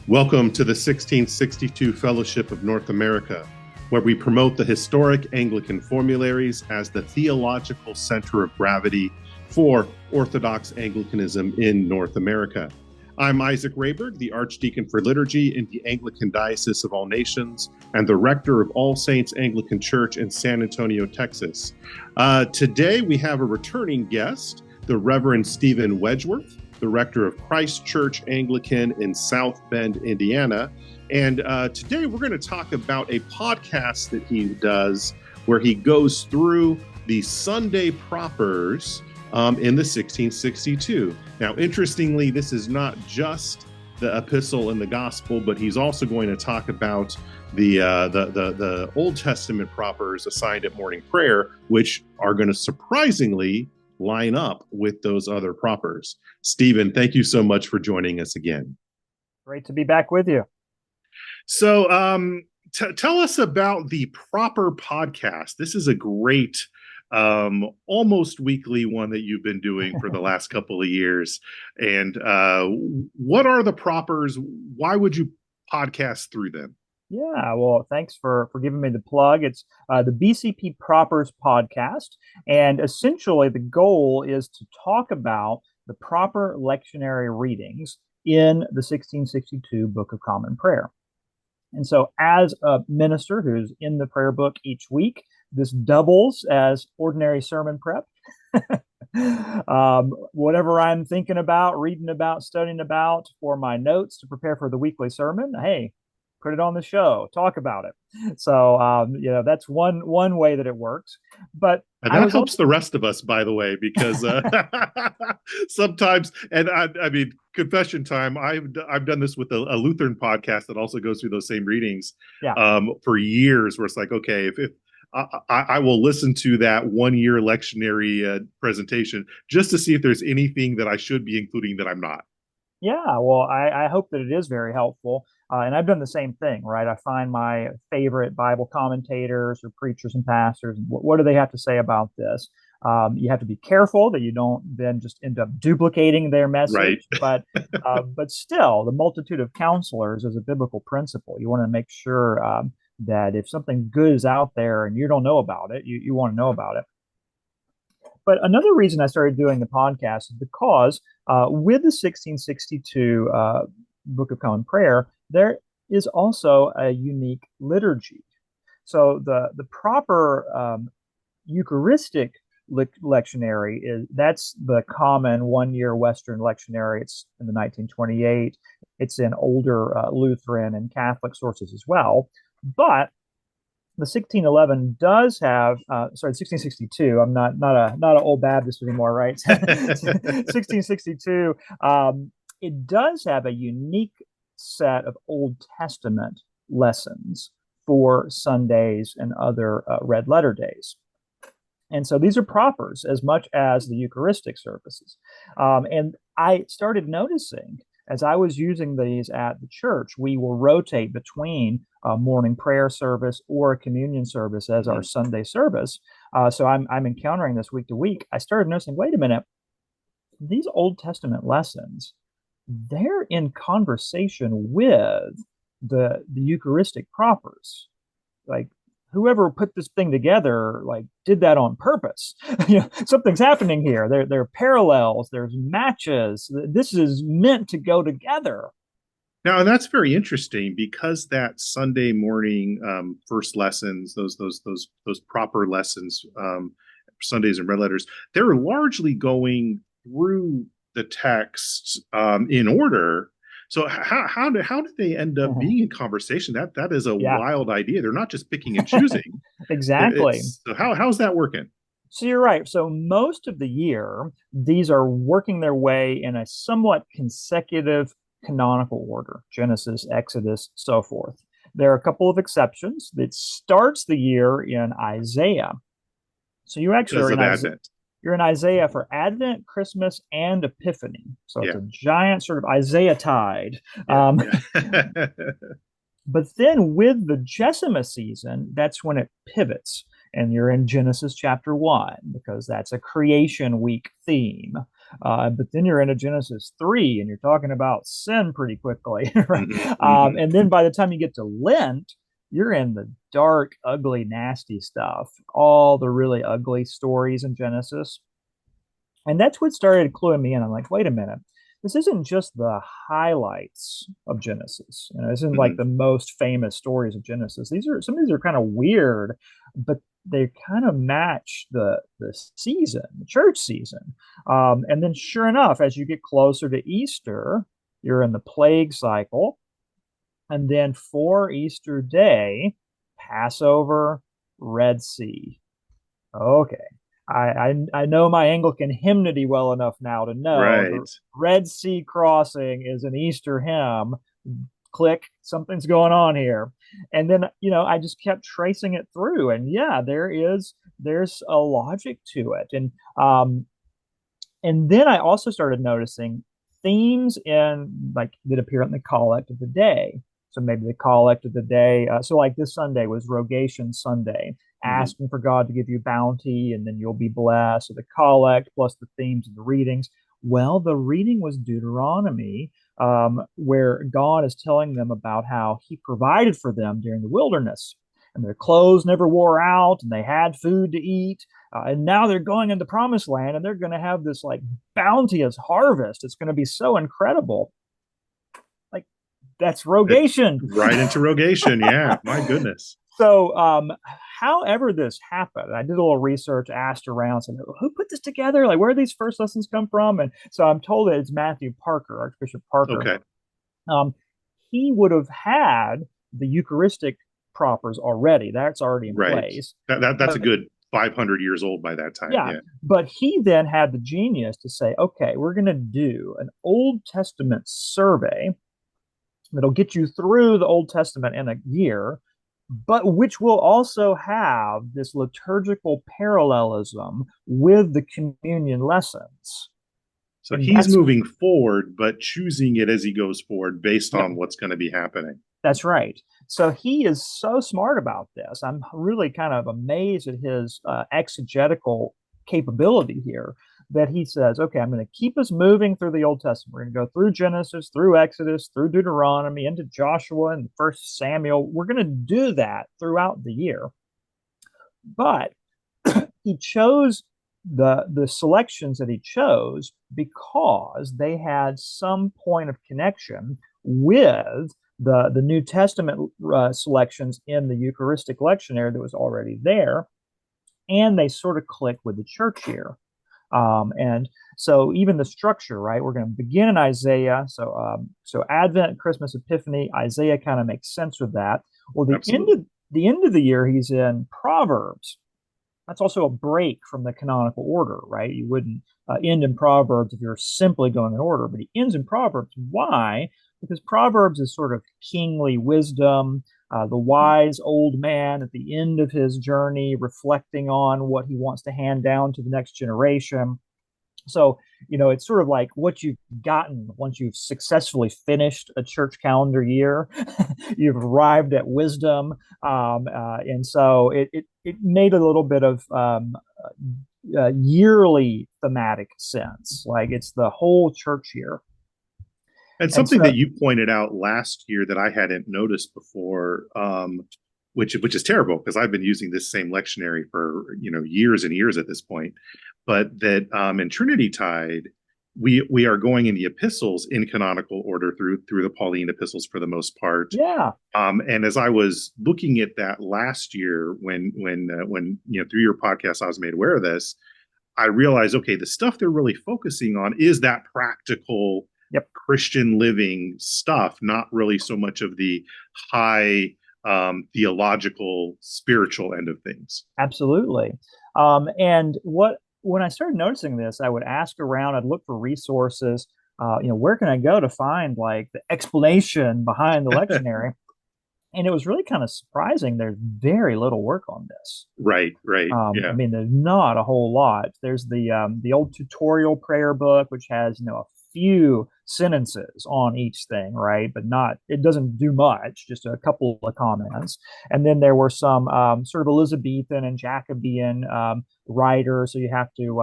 Welcome to the 1662 Fellowship of North America, where we promote the historic Anglican Formularies as the theological center of gravity for Orthodox Anglicanism in North America. I'm Isaac Rayberg, the Archdeacon for Liturgy in the Anglican Diocese of All Nations and the Rector of All Saints Anglican Church in San Antonio, Texas. Today we have a returning guest, the Reverend Stephen Wedgeworth, the Rector of Christ Church Anglican in South Bend, Indiana. And today we're going to talk about a podcast that he does where he goes through the Sunday propers in the 1662. Now, interestingly, this is not just the epistle and the gospel, but he's also going to talk about the Old Testament propers assigned at morning prayer, which are going to surprisingly line up with those other propers. Stephen, thank you so much for joining us again. Great to be back with you. So tell us about the Proper Podcast. This is a great almost weekly one that you've been doing for the last couple of years. And what are the propers? Why would you podcast through them? Yeah, well, thanks for giving me the plug. It's the BCP Propers Podcast. And essentially, the goal is to talk about the proper lectionary readings in the 1662 Book of Common Prayer. And so as a minister who's in the prayer book each week, this doubles as ordinary sermon prep. Whatever I'm thinking about, reading about, studying about for my notes to prepare for the weekly sermon, hey, put it on the show, talk about it. So, that's one way that it works. But and that helps the rest of us, by the way, because sometimes, and I mean, confession time, I've done this with a Lutheran podcast that also goes through those same readings for years, where it's like, okay, if I will listen to that 1 year lectionary presentation just to see if there's anything that I should be including that I'm not. Yeah, well, I hope that it is very helpful. And I've done the same thing, right? I find my favorite Bible commentators or preachers and pastors. What do they have to say about this? You have to be careful that you don't then just end up duplicating their message. Right. But still, the multitude of counselors is a biblical principle. You want to make sure that if something good is out there and you don't know about it, you want to know about it. But another reason I started doing the podcast is because with the 1662 Book of Common Prayer, there is also a unique liturgy. So the proper Eucharistic lectionary that's the common 1 year Western lectionary. It's in the 1928. It's in older Lutheran and Catholic sources as well. But the 1611 does have, 1662. I'm not an old Baptist anymore, right? 1662. It does have a unique set of Old Testament lessons for Sundays and other red letter days. And so these are propers as much as the Eucharistic services. And I started noticing as I was using these at the church, we will rotate between a morning prayer service or a communion service as our Sunday service. So I'm encountering this week to week. I started noticing, wait a minute, these Old Testament lessons, they're in conversation with the Eucharistic propers. Like whoever put this thing together, did that on purpose. Something's happening here. There are parallels. There's matches. This is meant to go together. Now, and that's very interesting because that Sunday morning first lessons, those proper lessons, Sundays and red letters, they're largely going through the text in order. So how do they end up being in conversation? That is a wild idea. They're not just picking and choosing. Exactly. So how's that working? So you're right. So most of the year, these are working their way in a somewhat consecutive canonical order: Genesis, Exodus, so forth. There are a couple of exceptions. It starts the year in Isaiah. So you actually are in Isaiah. You're in Isaiah for Advent, Christmas, and Epiphany. So it's a giant sort of Isaiah tide. But then with the Jessima season, that's when it pivots. And you're in Genesis chapter 1, because that's a creation week theme. But then you're into Genesis 3 and you're talking about sin pretty quickly. Right? Hmm. Hmm. And then by the time you get to Lent, you're in the dark, ugly, nasty stuff, all the really ugly stories in Genesis. And that's what started cluing me in. I'm like, wait a minute. This isn't just the highlights of Genesis. This isn't like Hmm. the most famous stories of Genesis. Some of these are kind of weird, but they kind of match the season, the church season. And then, sure enough, as you get closer to Easter, you're in the plague cycle, and then for Easter Day, Passover, Red Sea. Okay. I know my Anglican hymnody well enough now to know the Right. Red Sea crossing is an Easter hymn. Click, something's going on here. And then, I just kept tracing it through. And yeah, there's a logic to it. And then I also started noticing themes in like that appear in the collect of the day. So maybe the collect of the day. So like this Sunday was Rogation Sunday, Hmm. asking for God to give you bounty and then you'll be blessed. So the collect plus the themes of the readings. Well, the reading was Deuteronomy, where God is telling them about how He provided for them during the wilderness, and their clothes never wore out, and they had food to eat. And now they're going into promised land and they're going to have this like bounteous harvest. It's going to be so incredible. Like that's It, rogation. right into rogation. Yeah. My goodness. So, however this happened, I did a little research, asked around, said, who put this together? Like, where did these first lessons come from? And so I'm told that it's Matthew Parker, Archbishop Parker. Okay. Um, he would have had the Eucharistic propers already. That's already in Right. place. That's a But good 500 years old by that time. yeah, Yeah. but he then had the genius to say, okay, we're going to do an Old Testament survey that'll get you through the Old Testament in a year, but which will also have this liturgical parallelism with the communion lessons. So And he's moving forward, but choosing it as he goes forward based yep, on what's going to be happening. that's right. So he is so smart about this. I'm really kind of amazed at his exegetical capability here that he says, okay, I'm going to keep us moving through the Old Testament. We're going to go through Genesis, through Exodus, through Deuteronomy, into Joshua and First Samuel. We're going to do that throughout the year. But he chose the selections that he chose because they had some point of connection with the New Testament selections in the Eucharistic lectionary that was already there, and they sort of click with the church year. And so even the structure, right? We're going to begin in Isaiah. So Advent, Christmas, Epiphany, Isaiah kind of makes sense with that. Well, Absolutely. the end of the year, he's in Proverbs. That's also a break from the canonical order, right? You wouldn't end in Proverbs if you're simply going in order, but he ends in Proverbs. Why? Because Proverbs is sort of kingly wisdom, the wise old man at the end of his journey, reflecting on what he wants to hand down to the next generation. So, it's sort of like what you've gotten once you've successfully finished a church calendar year. You've arrived at wisdom. And so it made a little bit of yearly thematic sense. Like it's the whole church year. And And something so, that you pointed out last year that I hadn't noticed before, which is terrible because I've been using this same lectionary for years and years at this point, but that in Trinity Tide we are going in the epistles in canonical order through the Pauline epistles for the most part. yeah, And as I was looking at that last year, when through your podcast I was made aware of this, I realized, okay, the stuff they're really focusing on is that practical yep, Christian living stuff, not really so much of the high theological, spiritual end of things. absolutely. And when I started noticing this, I would ask around, I'd look for resources. Where can I go to find like the explanation behind the lectionary? And it was really kind of surprising. There's very little work on this. Right, right. I Yeah. mean, there's not a whole lot. There's the old tutorial prayer book, which has a few sentences on each thing, right? But not, it doesn't do much, just a couple of comments. And then there were some sort of Elizabethan and Jacobean writers, so you have to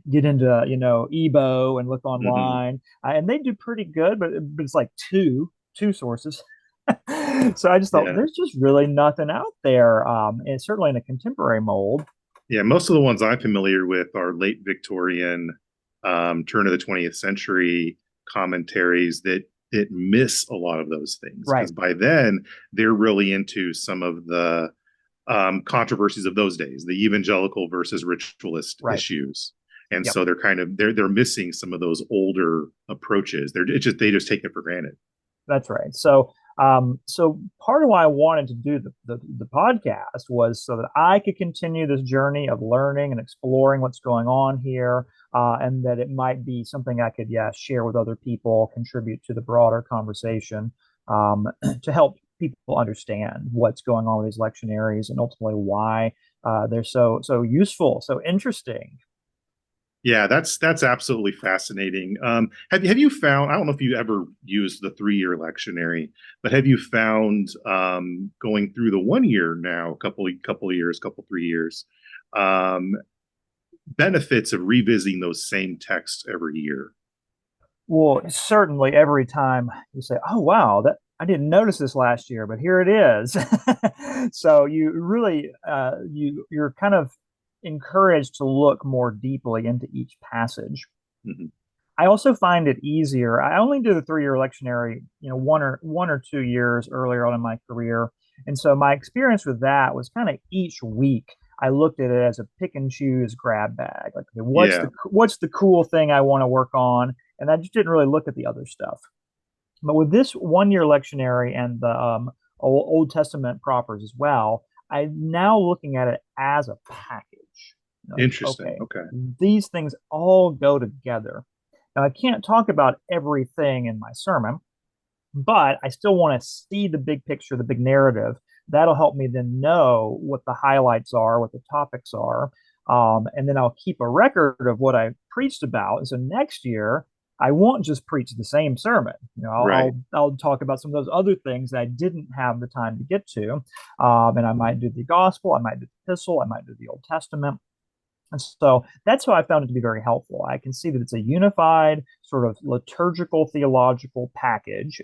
get into Ebo and look Hmm. online, and they do pretty good, but it's like two sources. So I just thought Yeah. there's just really nothing out there, and certainly in a contemporary mold. Yeah, most of the ones I'm familiar with are late Victorian, turn of the 20th century commentaries that miss a lot of those things Right, because by then they're really into some of the controversies of those days, the evangelical versus ritualist right. issues, and Yep. so they're missing some of those older approaches. They just take it for granted. That's right. So part of why I wanted to do the podcast was so that I could continue this journey of learning and exploring what's going on here, and that it might be something I could, yeah, share with other people, contribute to the broader conversation, to help people understand what's going on with these lectionaries and ultimately why they're so useful, so interesting. Yeah, that's absolutely fascinating. Have you found? I don't know if you ever used the 3 year lectionary, but have you found going through the 1 year now, couple of years, couple 3 years, um, benefits of revisiting those same texts every year? Well, certainly every time you say, "Oh wow, that I didn't notice this last year, but here it is." So you really you're kind of encouraged to look more deeply into each passage. Hmm. I also find it easier. I only did the 3 year lectionary, 1 or 2 years earlier on in my career, and so my experience with that was kind of each week I looked at it as a pick and choose grab bag. Like, okay, Yeah, what's the cool thing I want to work on, and I just didn't really look at the other stuff. But with this 1 year lectionary and the Old Testament propers as well, I'm now looking at it as a package. Like, interesting. okay, Okay. these things all go together. Now, I can't talk about everything in my sermon, but I still want to see the big picture, the big narrative. That'll help me then know what the highlights are, what the topics are. And then I'll keep a record of what I preached about. And so next year, I won't just preach the same sermon. Right. I'll talk about some of those other things that I didn't have the time to get to, and I might do the gospel, I might do the epistle, I might do the Old Testament. And so that's how I found it to be very helpful. I can see that it's a unified sort of liturgical theological package.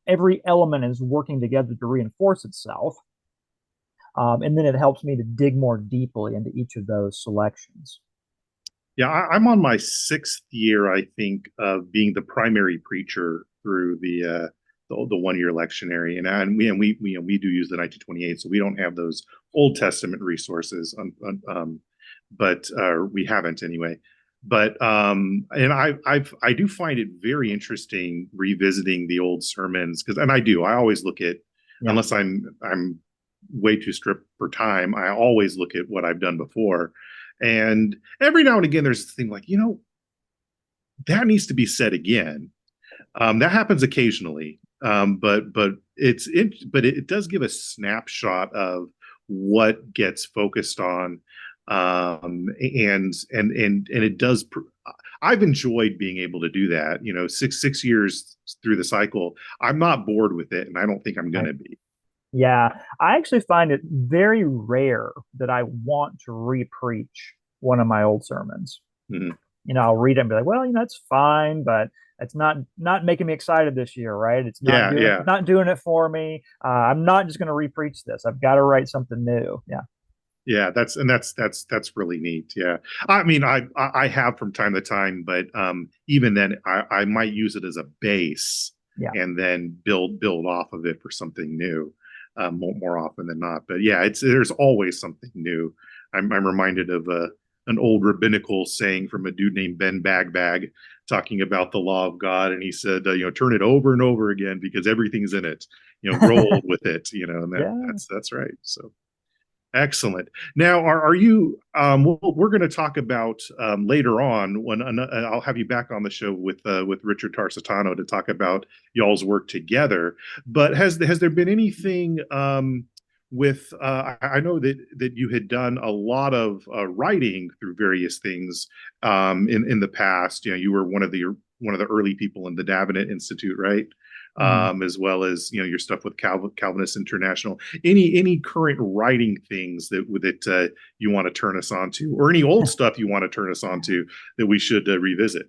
Every element is working together to reinforce itself. And then it helps me to dig more deeply into each of those selections. Yeah, I'm on my 6th year, I think, of being the primary preacher through the 1 year lectionary, and we do use the 1928, so we don't have those Old Testament resources, but we haven't anyway. But and I do find it very interesting revisiting the old sermons because, and I always look at, Yeah. unless I'm way too stripped for time, I always look at what I've done before. And every now and again, there's a thing like, that needs to be said again. That happens occasionally, but it does give a snapshot of what gets focused on, and it does. I've enjoyed being able to do that. 6 years through the cycle, I'm not bored with it, and I don't think I'm going Right. to be. Yeah. I actually find it very rare that I want to repreach one of my old sermons. Mhm. I'll read it and be like, well, that's fine, but it's not making me excited this year, right? It's Yeah, yeah. not doing it for me. I'm not just going to repreach this. I've got to write something new. Yeah, Yeah, that's really neat. Yeah, I mean, I have from time to time, but even then, I might use it as a base yeah, and then build off of it for something new, more often than not. But yeah, there's always something new. I'm reminded of an old rabbinical saying from a dude named Ben Bagbag talking about the law of God, and he said, turn it over and over again because everything's in it. Roll with it. And yeah. that's right. So. Excellent. Now, are you? We're going to talk about later on when I'll have you back on the show with Richard Tarsitano to talk about y'all's work together. But has there been anything with? I know that you had done a lot of writing through various things in the past. You were one of the one of the early people in the Davenant Institute, right? As well as your stuff with Calvinist International. Any current writing things that you want to turn us on to, or any old stuff you want to turn us on to that we should revisit?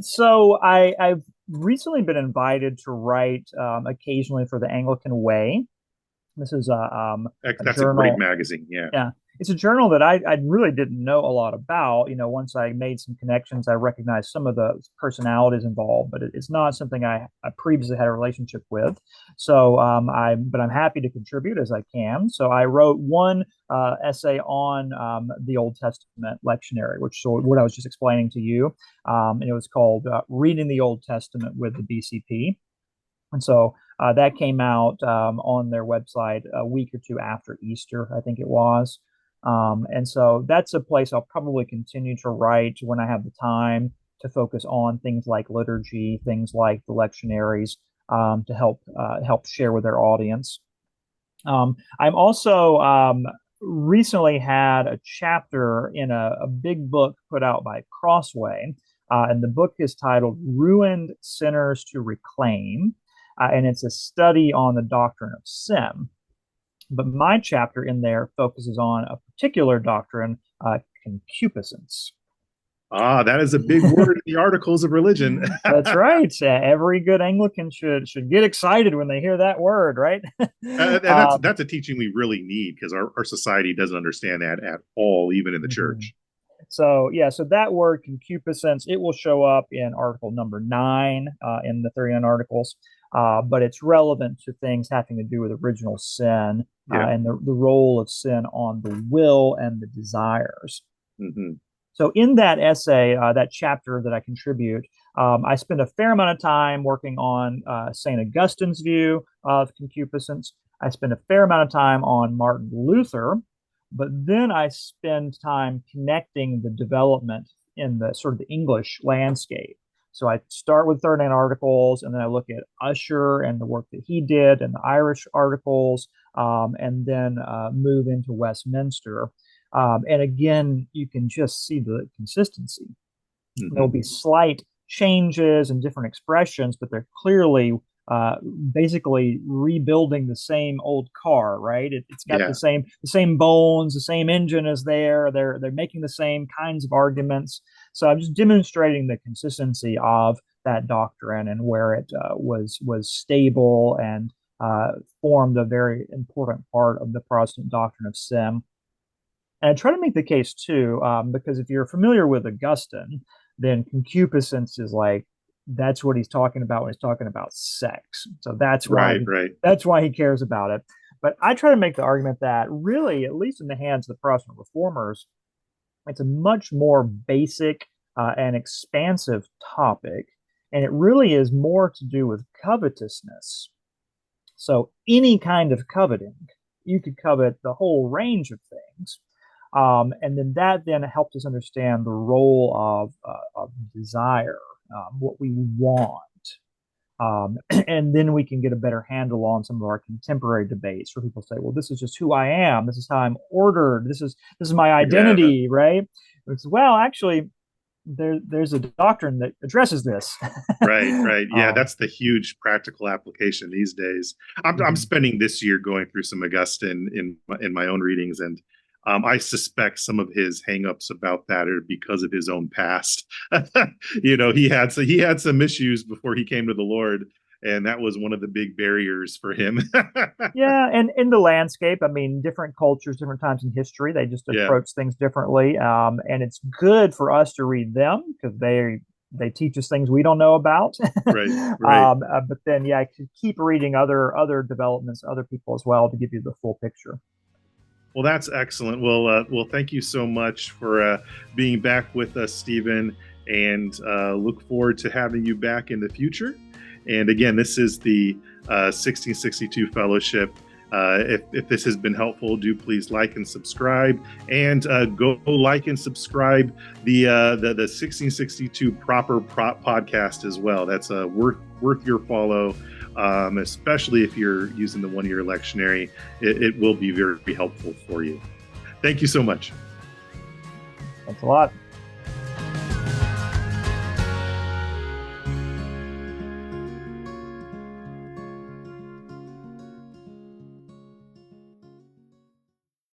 So I've recently been invited to write occasionally for the Anglican Way. This is That's journal. a great magazine. Yeah. It's a journal that I really didn't know a lot about. Once I made some connections, I recognized some of the personalities involved, but it's not something I previously had a relationship with. So but I'm happy to contribute as I can. So I wrote one essay on the Old Testament lectionary, which is what I was just explaining to you. And it was called Reading the Old Testament with the BCP. And so that came out on their website a week or two after Easter, I think it was. And so that's a place I'll probably continue to write when I have the time to focus on things like liturgy, things like the lectionaries, to help share with their audience. I'm also recently had a chapter in a big book put out by Crossway, and the book is titled "Ruined Sinners to Reclaim," and it's a study on the doctrine of sin. But my chapter in there focuses on a particular doctrine, concupiscence. That is a big word in the Articles of Religion. That's right. Every good Anglican should get excited when they hear that word, right? That's a teaching we really need, because our society doesn't understand that at all, even in the church. So that word concupiscence, it will show up in article number 9 in the 39 articles. But it's relevant to things having to do with original sin and the role of sin on the will and the desires. Mm-hmm. So in that essay, that chapter that I contribute, I spend a fair amount of time working on St. Augustine's view of concupiscence. I spend a fair amount of time on Martin Luther, but then I spend time connecting the development in the sort of the English landscape. So I start with 39 articles, and then I look at Ussher and the work that he did, and the Irish articles, and then move into Westminster. And again, you can just see the consistency. Mm-hmm. There'll be slight changes and different expressions, but they're clearly basically rebuilding the same old car, right? It's got the same bones, the same engine is there. They're making the same kinds of arguments. So I'm just demonstrating the consistency of that doctrine and where it was stable and formed a very important part of the Protestant doctrine of sin. And I try to make the case too, because if you're familiar with Augustine, then concupiscence is like, that's what he's talking about when he's talking about sex. So that's why that's why he cares about it. But I try to make the argument that really, at least in the hands of the Protestant reformers, it's a much more basic and expansive topic, and it really is more to do with covetousness. So any kind of coveting, you could covet the whole range of things. And then that helps us understand the role of desire, what we want. And then we can get a better handle on some of our contemporary debates where people say, well, this is just who I am. This is how I'm ordered. This is my identity, right? It's, well, actually, there's a doctrine that addresses this. Right. Yeah, that's the huge practical application these days. I'm spending this year going through some Augustine in my own readings, and I suspect some of his hangups about that are because of his own past. He had some issues before he came to the Lord, and that was one of the big barriers for him. Yeah, and in the landscape, I mean, different cultures, different times in history, they just approach things differently. And it's good for us to read them because they teach us things we don't know about. Right. But then, keep reading other developments, other people as well to give you the full picture. Well, that's excellent. Well, thank you so much for being back with us, Stephen, and look forward to having you back in the future. And again, this is the 1662 Fellowship. If this has been helpful, do please like and subscribe, and go like and subscribe the 1662 Proper Podcast as well. That's worth your follow. Especially if you're using the one-year lectionary, it will be very helpful for you. Thank you so much. Thanks a lot.